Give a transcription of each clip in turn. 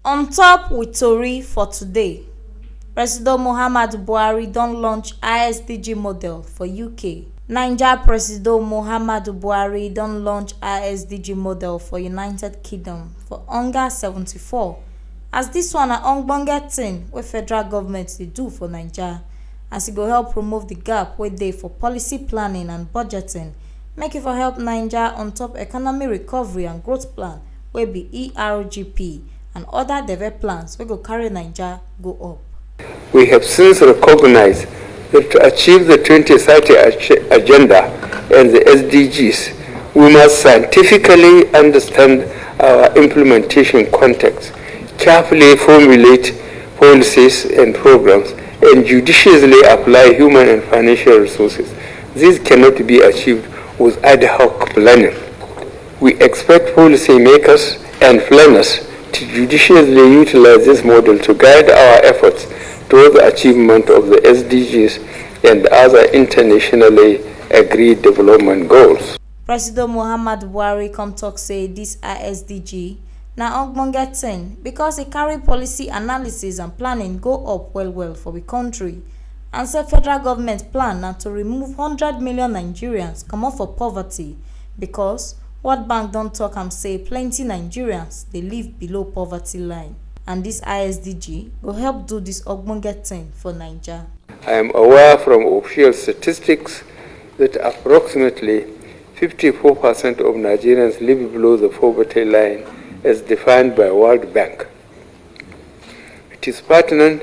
On top with tori for today, Presido Muhammadu Buhari don launch SDG model for UK. Naija Presido Muhammadu Buhari don launch SDG model for United Kingdom for UNGA 74. As dis one na ogbonge tin wey federal government dey do for Naija, as e go help remove the gap wey dey for policy planning and budgeting, make e for help Naija on top economy recovery and growth plan wey be ERGP and other development plans wey go carry Naija go up. We have since recognized that to achieve the 2030 agenda and the SDGs, we must scientifically understand our implementation context, carefully formulate policies and programs, and judiciously apply human and financial resources. This cannot be achieved with ad hoc planning. We expect policymakers and planners to judiciously utilize this model to guide our efforts toward the achievement of the SDGs and other internationally agreed development goals. Presido Muhammadu Buhari come talk say this SDG na ogbonge tin because e carry policy analysis and planning go up well for the country, and say federal government plan na to remove 100 million Nigerians comot for poverty because World Bank don talk am say plenty Nigerians dey live below poverty line, and this SDG go help do this ogbonge tin for Naija. I am aware from official statistics that approximately 54% of Nigerians live below the poverty line as defined by World Bank. It is pertinent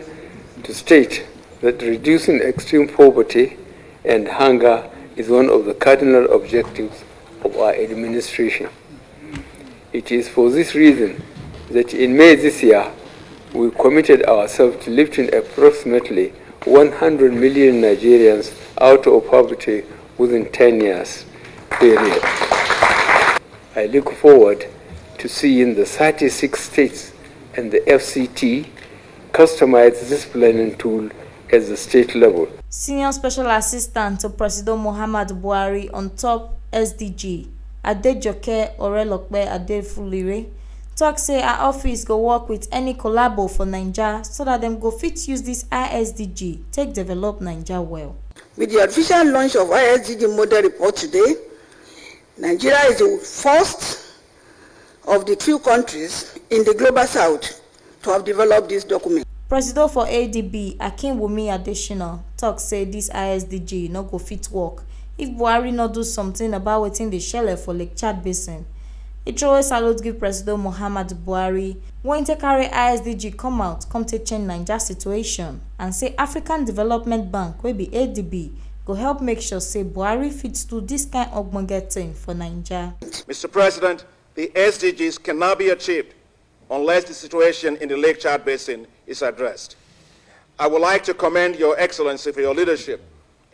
to state that reducing extreme poverty and hunger is one of the cardinal objectives of our administration. It is for this reason that in May this year, we committed ourselves to lifting approximately 100 million Nigerians out of poverty within 10 years period. I look forward to seeing the 36 states and the FCT customize this planning tool at the state level. Senior Special Assistant to Presido Muhammadu Buhari on top SDG, Adejoke Orelokpe Adefulire, talk say our office go work with any collabo for Naija so that them go fit use this SDG take develop Naija well. With the official launch of SDG model report today, Nigeria is the first of the few countries in the global south to have developed this document. Presido for ADB Akinwumi Adesina talk say this SDG no go fit work if Buhari no do something about wetin dey shele for Lake Chad Basin. E throw a salute give Presido Muhammadu Buhari when take carry SDG come take change Naija situation, and say African Development Bank wey be ADB go help make sure say Buhari fit do this kind of ogbonge thing for Naija. Mr. President, the SDGs cannot be achieved unless the situation in the Lake Chad Basin is addressed. I would like to commend Your Excellency for your leadership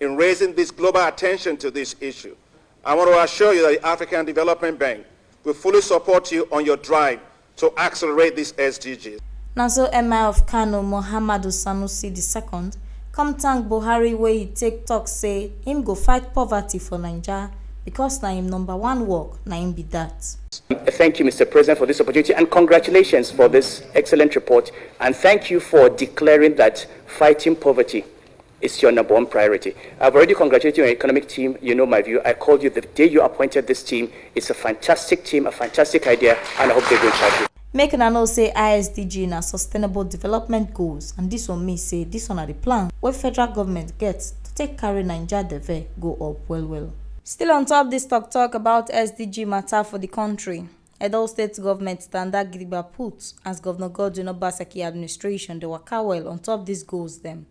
in raising this global attention to this issue. I want to assure you that the African Development Bank will fully support you on your drive to accelerate these SDGs. Now so Emir of Kano Muhammadu Sanusi II come thank Buhari wey he take talk say him go fight poverty for Naija because na him #1 work na him be that. Thank you, Mr. President, for this opportunity, and congratulations for this excellent report. And thank you for declaring that fighting poverty is your #1 priority. I've already congratulated your economic team. You know my view. I called you the day you appointed this team. It's a fantastic team, a fantastic idea, and I hope they will help you. Make una know say SDG na sustainable development goals, and this one mean say this one are the plan where federal government gets to take carry Naija deve go up well. Still on top this talk about SDG matter for the country, Edo State government standard gidigba put as Governor Godwin Obaseki administration dey waka well on top these goals them.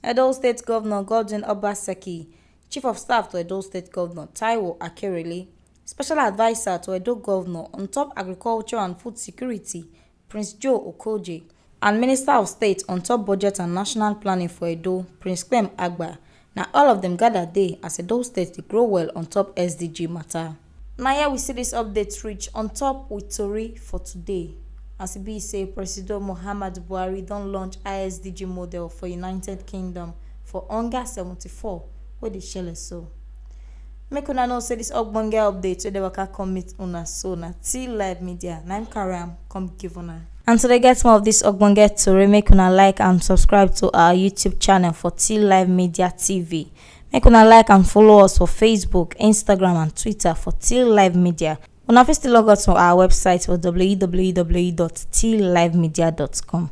Edo State Governor Godwin Obaseki, Chief of Staff to Edo State Governor Taiwo Akerele, Special Advisor to Edo Governor on top Agriculture and Food Security, Prince Joe Okoje, and Minister of State on top Budget and National Planning for Edo, Prince Clem Agba. Now all of them gather day as Edo State dey grow well on top SDG matter. Now here we see this update reach on top with tori for today. As e be say Presido Muhammadu Buhari don launch SDG model for United Kingdom for UNGA 74 wey dey shele so. Make una know say this ogbonge update wey dey waka come meet una so na till live media na im carry am come give una. And so they get more of this ogbonge tori, make una like and subscribe to our YouTube channel for Till Live Media TV. Make una like and follow us for Facebook, Instagram and Twitter for Till Live Media. Una fit still log out to our website for www.tillivemedia.com.